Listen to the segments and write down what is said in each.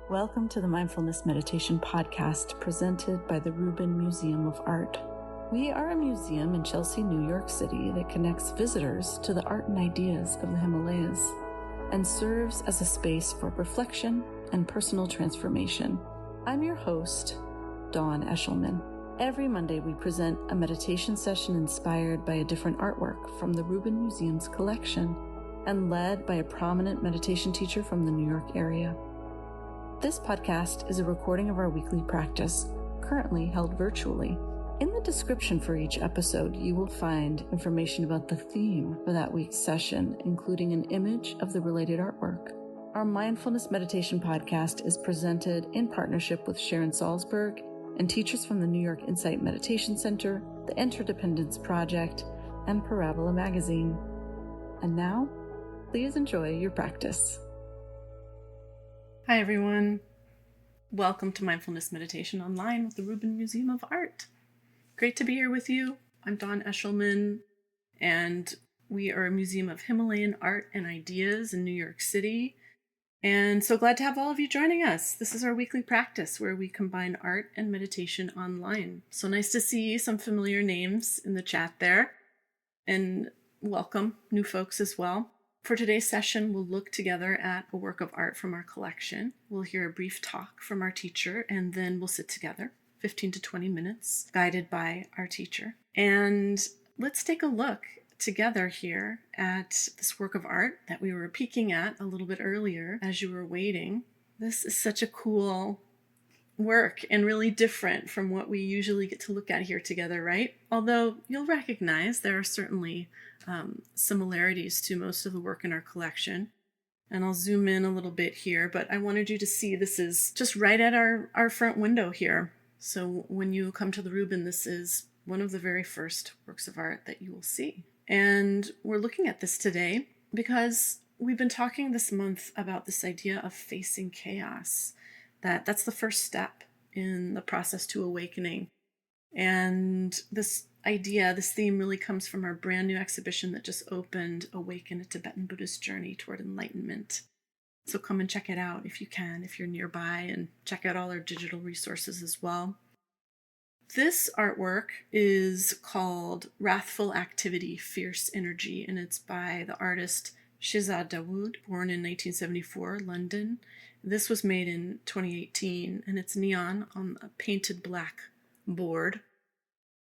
Welcome to the Mindfulness Meditation Podcast presented by the Rubin Museum of Art. We are a museum in Chelsea, New York City that connects visitors to the art and ideas of the Himalayas and serves as a space for reflection and personal transformation. I'm your host, Dawn Eshelman. Every Monday we present a meditation session inspired by a different artwork from the Rubin Museum's collection and led by a prominent meditation teacher from the New York area. This podcast is a recording of our weekly practice, currently held virtually. In the description for each episode, you will find information about the theme for that week's session, including an image of the related artwork. Our Mindfulness Meditation Podcast is presented in partnership with Sharon Salzberg and teachers from the New York Insight Meditation Center, the Interdependence Project, and Parabola Magazine. And now, please enjoy your practice. Hi everyone. Welcome to Mindfulness Meditation Online with the Rubin Museum of Art. Great to be here with you. I'm Dawn Eshelman, and we are a museum of Himalayan art and ideas in New York City. And so glad to have all of you joining us. This is our weekly practice where we combine art and meditation online. So nice to see some familiar names in the chat there, and welcome new folks as well. For today's session, we'll look together at a work of art from our collection. We'll hear a brief talk from our teacher, and then we'll sit together, 15 to 20 minutes, guided by our teacher. And let's take a look together here at this work of art that we were peeking at a little bit earlier as you were waiting. This is such a cool work and really different from what we usually get to look at here together, right? Although you'll recognize there are certainly similarities to most of the work in our collection. And I'll zoom in a little bit here, but I wanted you to see this is just right at our front window here. So when you come to the Rubin, this is one of the very first works of art that you will see. And we're looking at this today because we've been talking this month about this idea of facing chaos. That's the first step in the process to awakening. And this theme really comes from our brand new exhibition that just opened, Awaken, a Tibetan Buddhist Journey Toward Enlightenment. So come and check it out if you can, if you're nearby, and check out all our digital resources as well. This artwork is called Wrathful Activity, Fierce Energy, and it's by the artist Shehzad Dawood, born in 1974, London. This was made in 2018, and it's neon on a painted black board.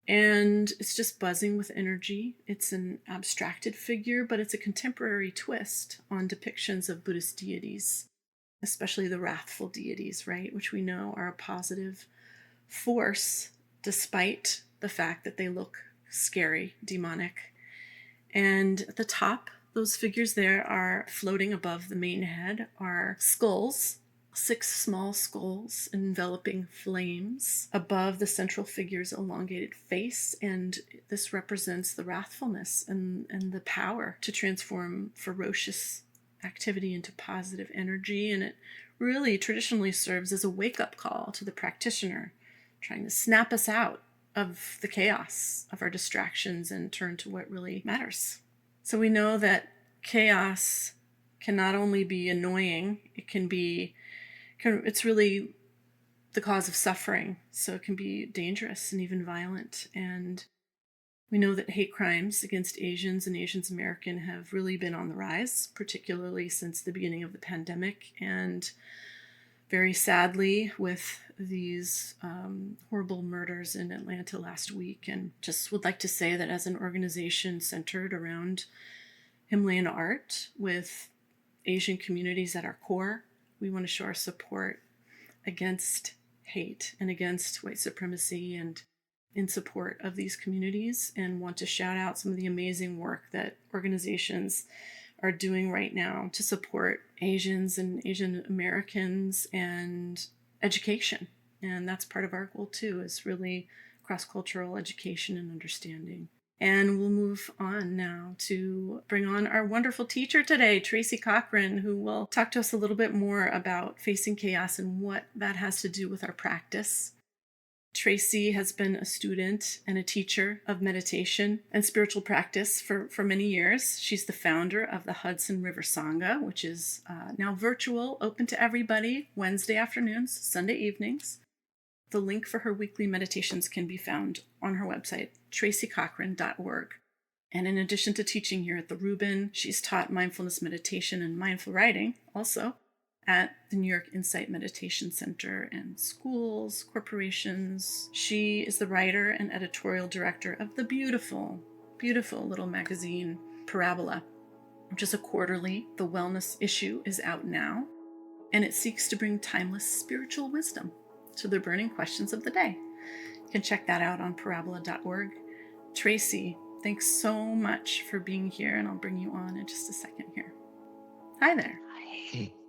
And it's just buzzing with energy. It's an abstracted figure, but it's a contemporary twist on depictions of Buddhist deities, especially the wrathful deities, right? Which we know are a positive force, despite the fact that they look scary, demonic. And at the top, those figures there are floating above the main head are skulls, 6 small skulls enveloping flames above the central figure's elongated face. And this represents the wrathfulness and the power to transform ferocious activity into positive energy. And it really traditionally serves as a wake-up call to the practitioner, trying to snap us out of the chaos of our distractions and turn to what really matters. So we know that chaos can not only be annoying, it's really the cause of suffering. So it can be dangerous and even violent. And we know that hate crimes against Asians and Asian American have really been on the rise, particularly since the beginning of the pandemic. And very sadly, with these horrible murders in Atlanta last week. And just would like to say that as an organization centered around Himalayan art with Asian communities at our core, we want to show our support against hate and against white supremacy and in support of these communities, and want to shout out some of the amazing work that organizations are doing right now to support Asians and Asian Americans and education. And that's part of our goal too, is really cross-cultural education and understanding. And we'll move on now to bring on our wonderful teacher today, Tracy Cochran, who will talk to us a little bit more about facing chaos and what that has to do with our practice. Tracy has been a student and a teacher of meditation and spiritual practice for many years. She's the founder of the Hudson River Sangha, which is now virtual, open to everybody, Wednesday afternoons, Sunday evenings. The link for her weekly meditations can be found on her website, tracycochran.org. And in addition to teaching here at the Rubin, she's taught mindfulness meditation and mindful writing also at the New York Insight Meditation Center and schools, corporations. She is the writer and editorial director of the beautiful, beautiful little magazine, Parabola, which is a quarterly. The wellness issue is out now, and it seeks to bring timeless spiritual wisdom to the burning questions of the day. You can check that out on parabola.org. Tracy, thanks so much for being here, and I'll bring you on in just a second here. Hi there.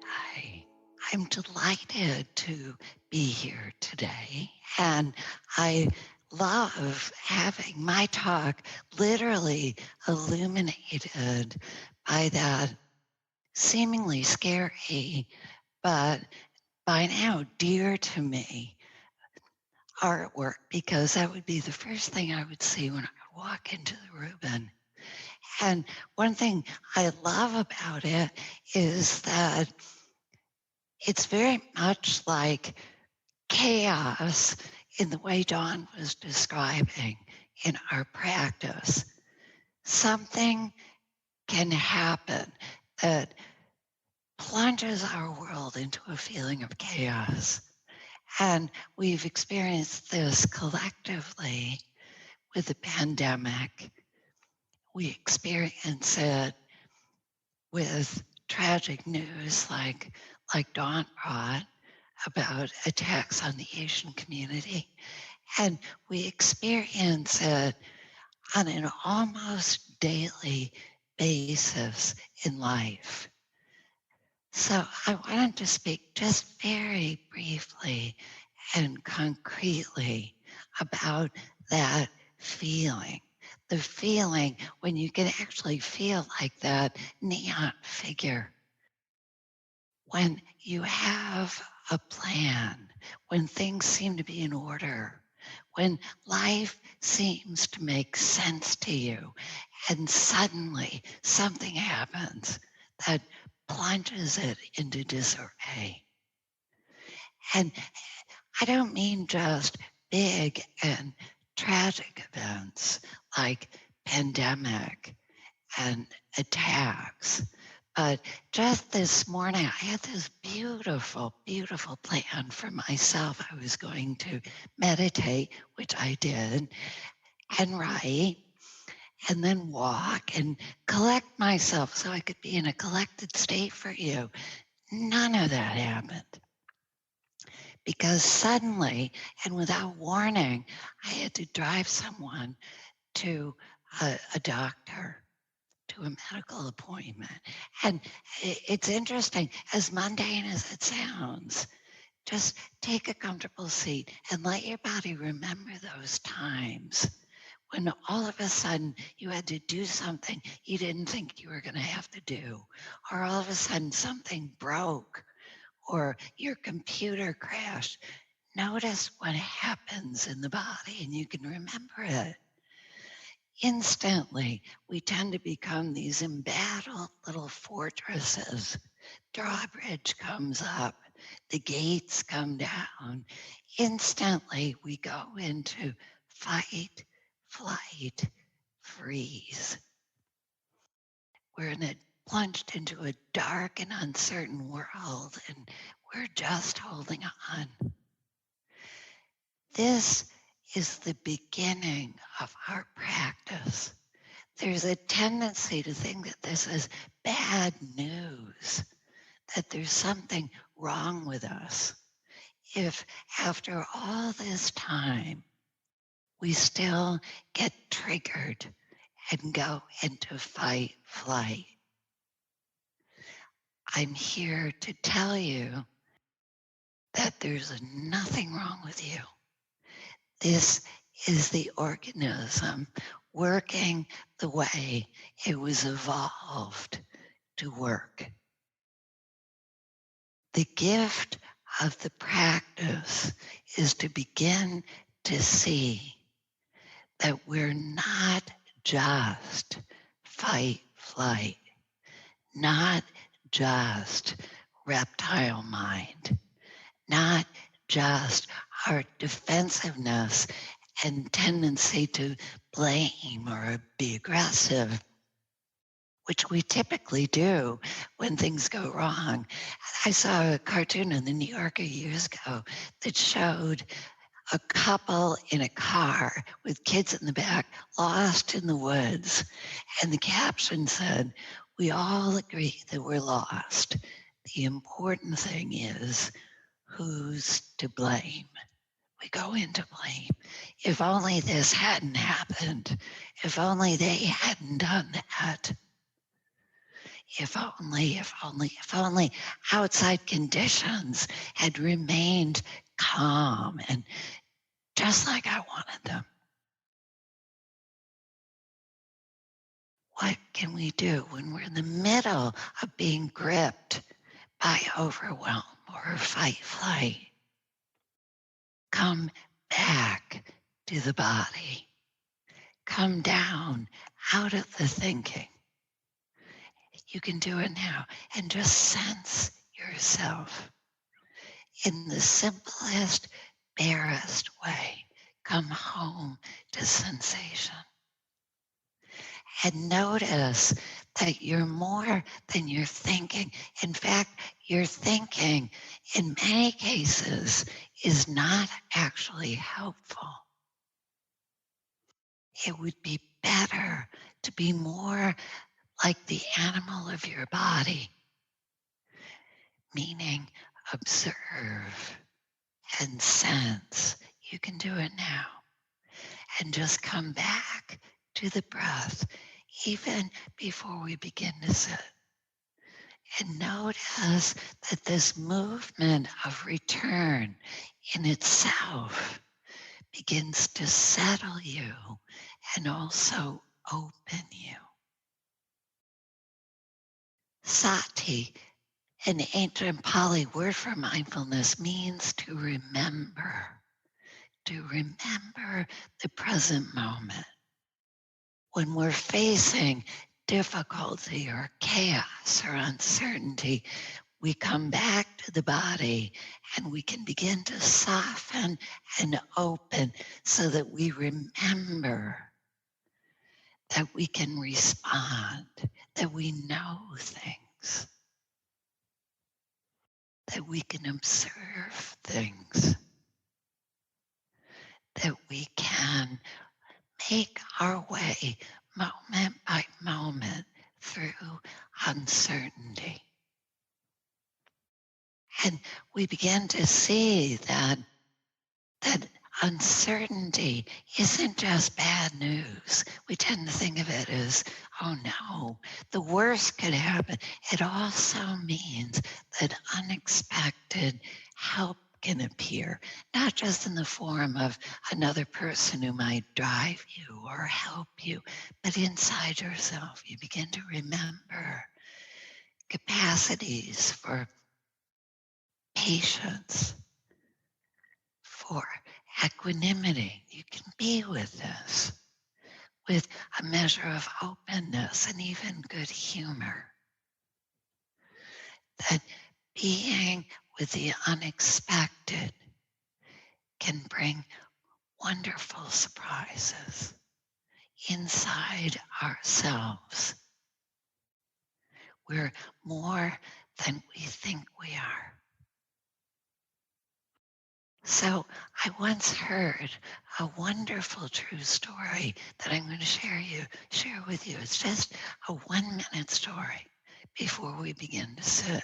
Hi. I'm delighted to be here today, and I love having my talk literally illuminated by that seemingly scary, but by now dear to me artwork, because that would be the first thing I would see when I would walk into the Rubin. And one thing I love about it is that it's very much like chaos in the way Dawn was describing in our practice. Something can happen that plunges our world into a feeling of chaos. And we've experienced this collectively with the pandemic. We experience it with tragic news like Dawn brought about attacks on the Asian community. And we experience it on an almost daily basis in life. So I wanted to speak just very briefly and concretely about that feeling. The feeling when you can actually feel like that neon figure. When you have a plan, when things seem to be in order, when life seems to make sense to you, and suddenly something happens that plunges it into disarray. And I don't mean just big and tragic events like pandemic and attacks. But just this morning, I had this beautiful, beautiful plan for myself. I was going to meditate, which I did, and write, and then walk and collect myself so I could be in a collected state for you. None of that happened. Because suddenly, and without warning, I had to drive someone to a doctor, to a medical appointment. And it's interesting, as mundane as it sounds, just take a comfortable seat and let your body remember those times when all of a sudden you had to do something you didn't think you were going to have to do, or all of a sudden something broke, or your computer crashed. Notice what happens in the body and you can remember it. Instantly, we tend to become these embattled little fortresses. Drawbridge comes up, the gates come down. Instantly, we go into fight, flight, freeze. We're plunged into a dark and uncertain world, and we're just holding on. This is the beginning of our practice. There's a tendency to think that this is bad news, that there's something wrong with us. If after all this time, we still get triggered and go into fight, flight. I'm here to tell you that there's nothing wrong with you. This is the organism working the way it was evolved to work. The gift of the practice is to begin to see that we're not just fight, flight, not just reptile mind, not just our defensiveness and tendency to blame or be aggressive, which we typically do when things go wrong. I saw a cartoon in the New Yorker years ago that showed a couple in a car with kids in the back, lost in the woods. And the caption said, "We all agree that we're lost. The important thing is who's to blame." We go into blame. If only this hadn't happened. If only they hadn't done that. If only outside conditions had remained calm and just like I wanted them. What can we do when we're in the middle of being gripped by overwhelm or fight, flight? Come back to the body. Come down out of the thinking. You can do it now and just sense yourself in the simplest, barest way. Come home to sensation. And notice that you're more than you're thinking. In fact, your thinking, in many cases, is not actually helpful. It would be better to be more like the animal of your body, meaning observe and sense. You can do it now. And just come back to the breath, even before we begin to sit. And notice that this movement of return in itself begins to settle you and also open you. Sati, an ancient Pali word for mindfulness, means to remember the present moment. When we're facing difficulty or chaos or uncertainty, we come back to the body and we can begin to soften and open so that we remember that we can respond, that we know things, that we can observe things, that we can make our way moment by moment through uncertainty. And we begin to see that uncertainty isn't just bad news. We tend to think of it as, oh no, the worst could happen. It also means that unexpected help can appear, not just in the form of another person who might drive you or help you, but inside yourself. You begin to remember capacities for patience, for equanimity. You can be with this, with a measure of openness and even good humor. That being with the unexpected can bring wonderful surprises inside ourselves. We're more than we think we are. So I once heard a wonderful true story that I'm going to share with you. It's just a 1-minute story before we begin to sit.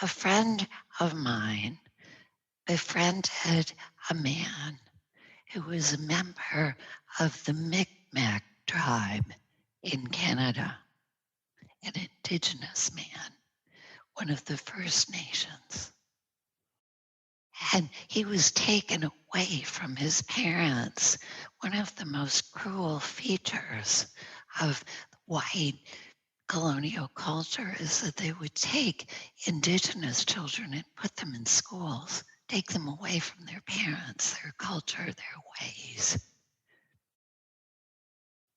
A friend of mine befriended a man who was a member of the Mi'kmaq tribe in Canada, an indigenous man, one of the First Nations. And he was taken away from his parents. One of the most cruel features of white colonial culture is that they would take indigenous children and put them in schools take them away from their parents, their culture, their ways.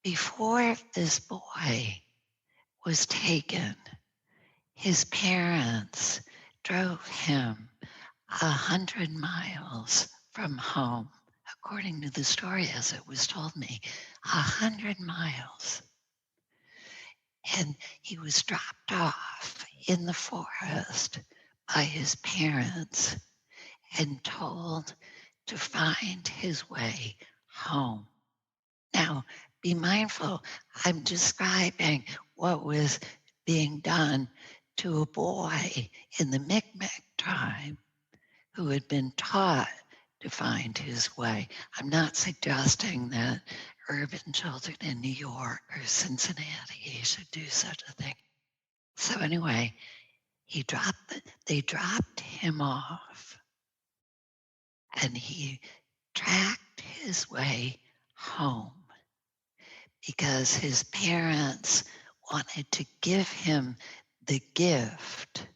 Before this boy was taken, his parents drove him 100 miles from home, according to the story as it was told me, 100 miles. And he was dropped off in the forest by his parents and told to find his way home. Now, be mindful, I'm describing what was being done to a boy in the Micmac tribe who had been taught to find his way. I'm not suggesting that urban children in New York or Cincinnati should do such a thing. So anyway, they dropped him off and he tracked his way home because his parents wanted to give him the gift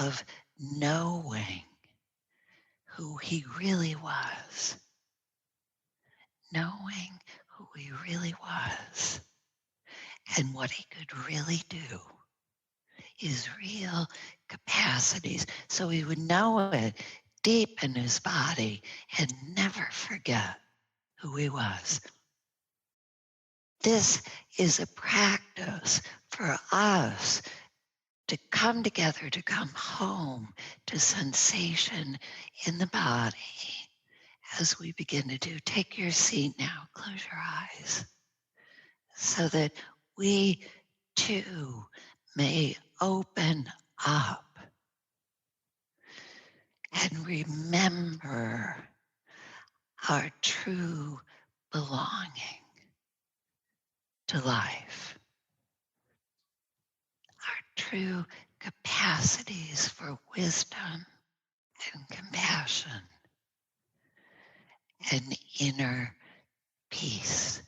of knowing who he really was. Knowing who he really was and what he could really do, his real capacities, so he would know it deep in his body and never forget who he was. This is a practice for us to come together, to come home to sensation in the body as we begin to do. Take your seat now, close your eyes, so that we too may open up and remember our true belonging to life, our true capacities for wisdom and compassion and inner peace.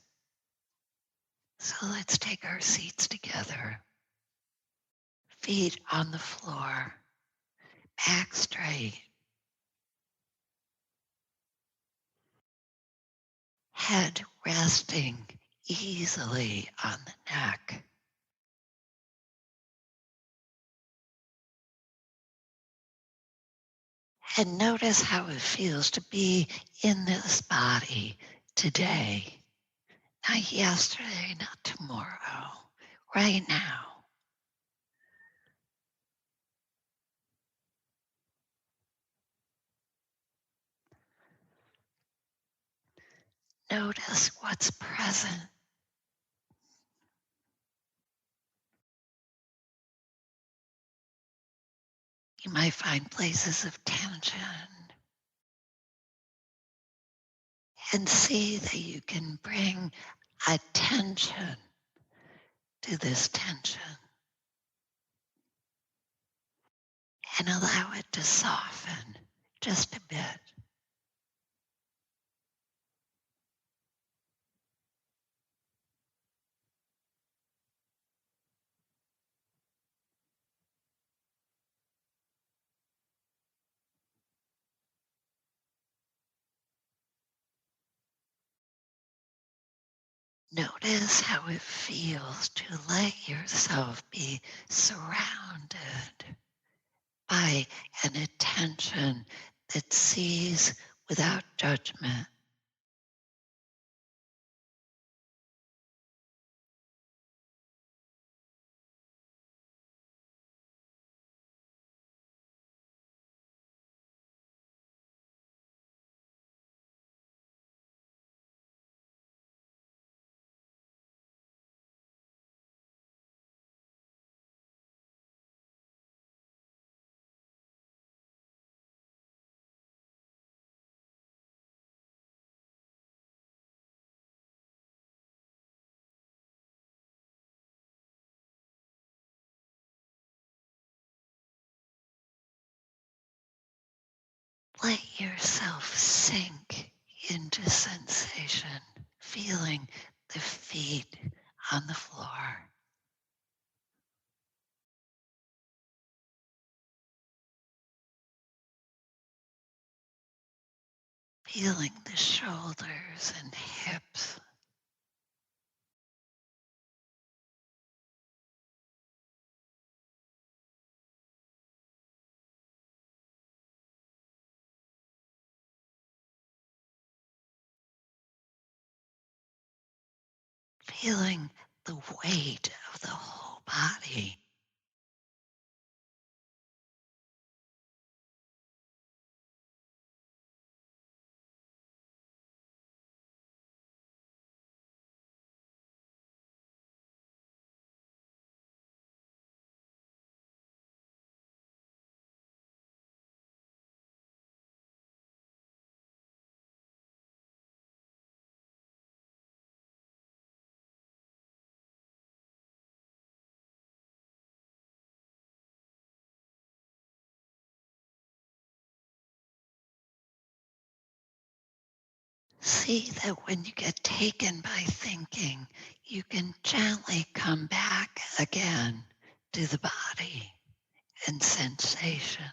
So let's take our seats together, feet on the floor, back straight, head resting easily on the neck. And notice how it feels to be in this body today. Not yesterday, not tomorrow, right now. Notice what's present. You might find places of tension and see that you can bring attention to this tension and allow it to soften just a bit. Notice how it feels to let yourself be surrounded by an attention that sees without judgment. Let yourself sink into sensation, feeling the feet on the floor. feeling the shoulders and hips. Feeling the weight of the whole body. See that when you get taken by thinking, you can gently come back again to the body and sensation.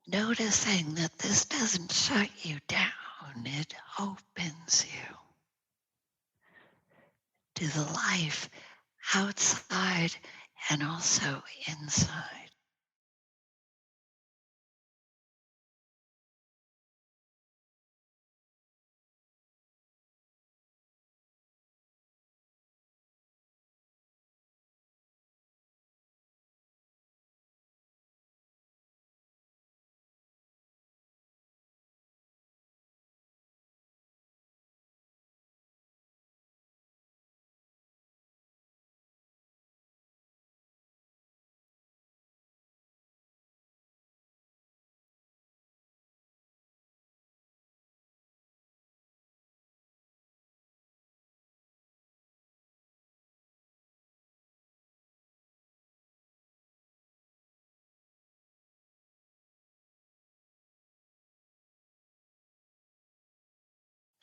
Noticing that this doesn't shut you down, it opens you to the life outside and also inside.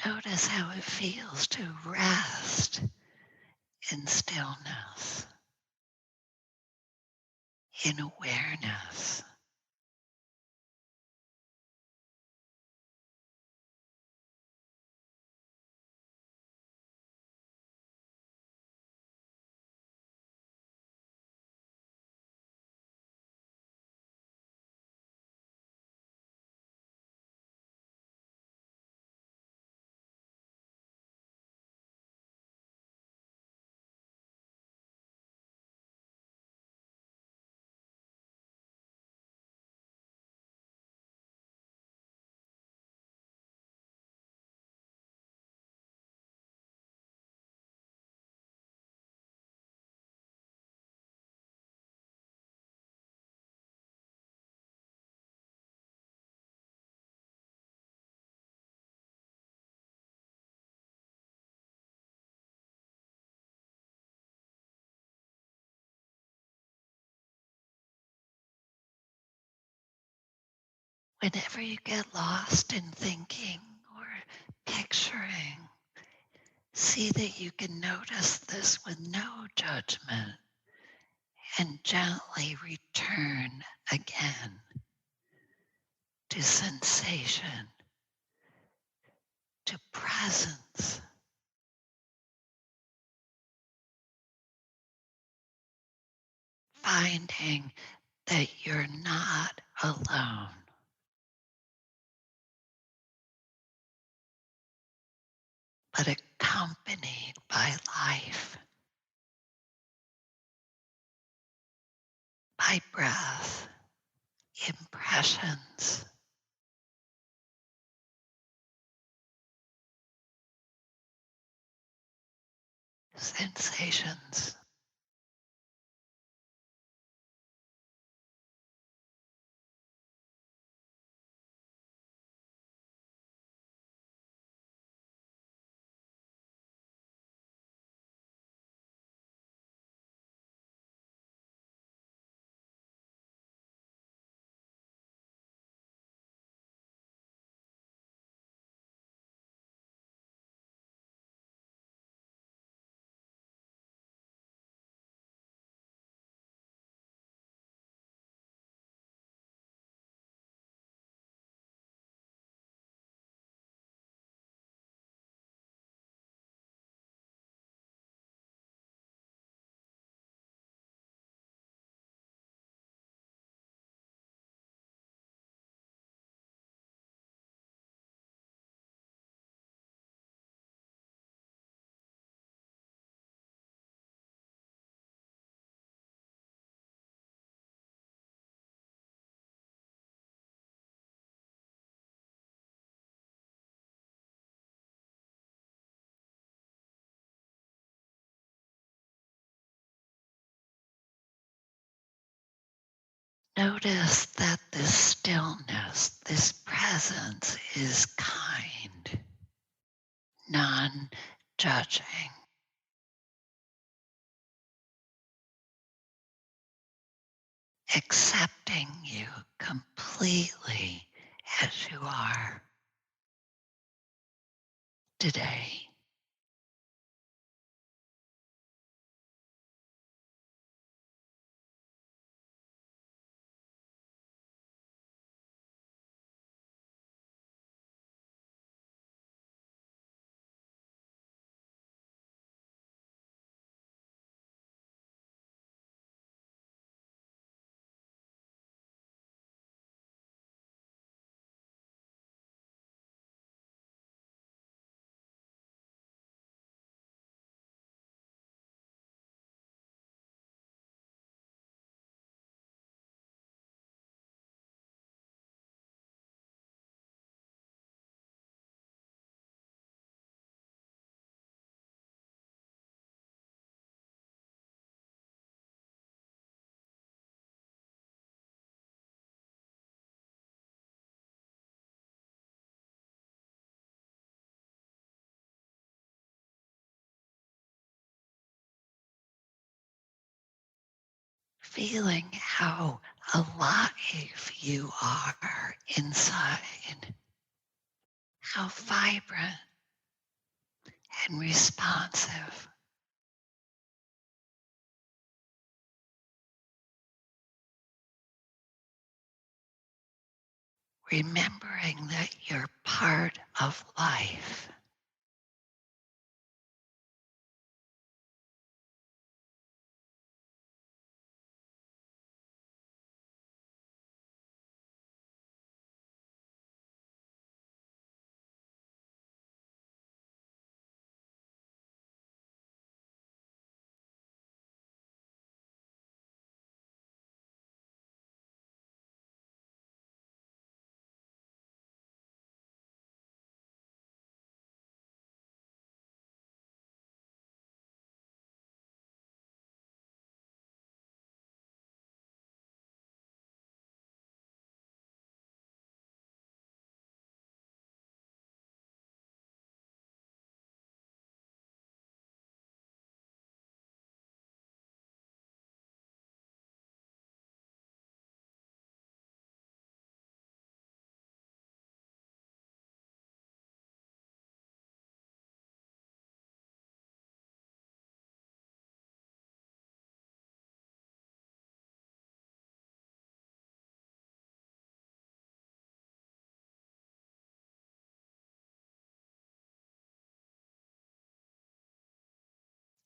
Notice how it feels to rest in stillness, in awareness. Whenever you get lost in thinking or picturing, see that you can notice this with no judgment and gently return again to sensation, to presence. Finding that you're not alone, but accompanied by life, by breath, impressions, sensations. Notice that this stillness, this presence is kind, non-judging. Accepting you completely as you are today. Feeling how alive you are inside, how vibrant and responsive. Remembering that you're part of life.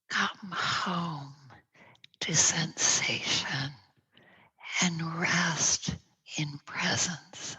Come home to sensation and rest in presence.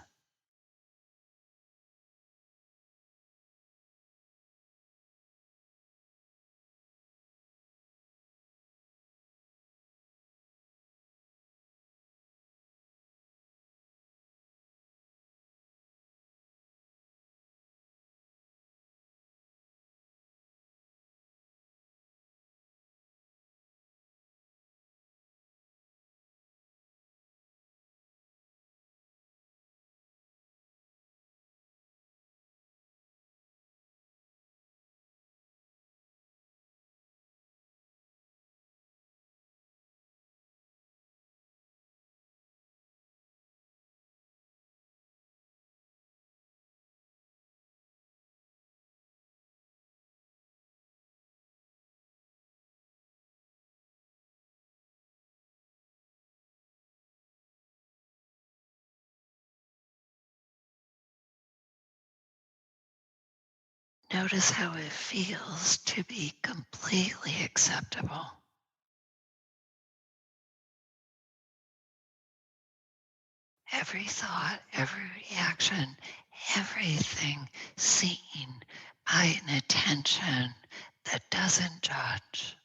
Notice how it feels to be completely acceptable. Every thought, every reaction, everything seen by an attention that doesn't judge.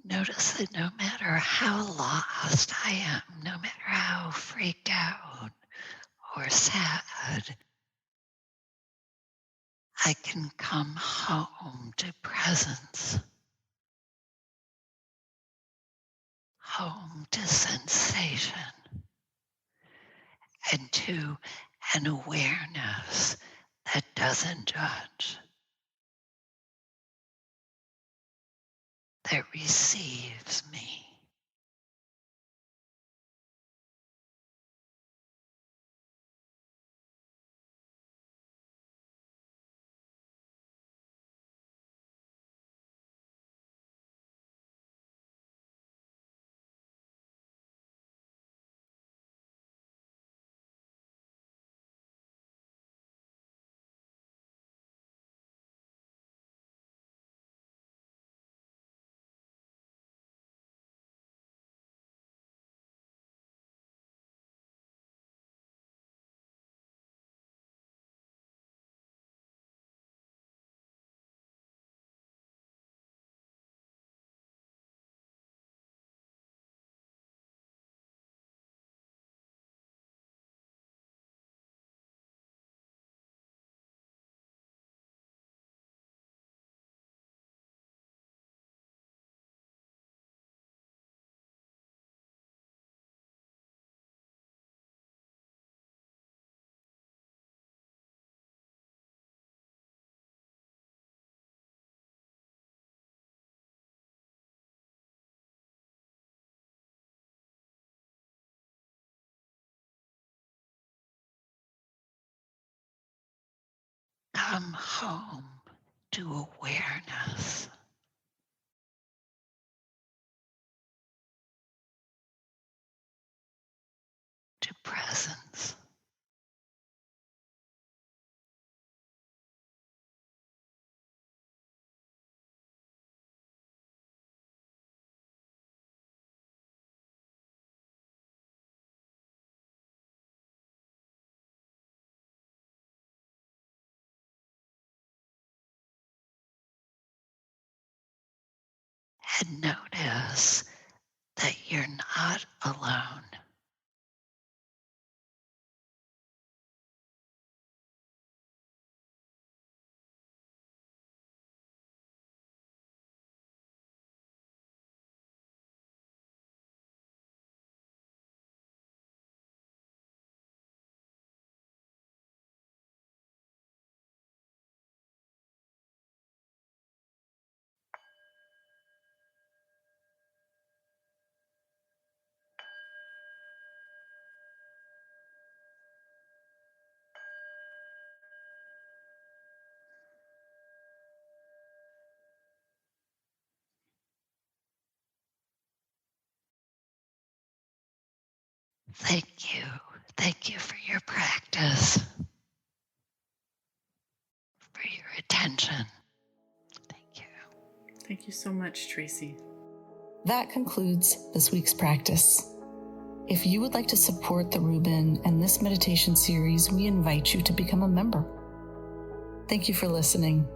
Notice that no matter how lost I am, no matter how freaked out or sad, I can come home to presence, home to sensation, and to an awareness that doesn't judge, that receives me. Come home to awareness. To presence. And notice that you're not alone. Thank you. Thank you for your practice, for your attention. Thank you. Thank you so much, Tracy. That concludes this week's practice. If you would like to support the Rubin and this meditation series, we invite you to become a member. Thank you for listening.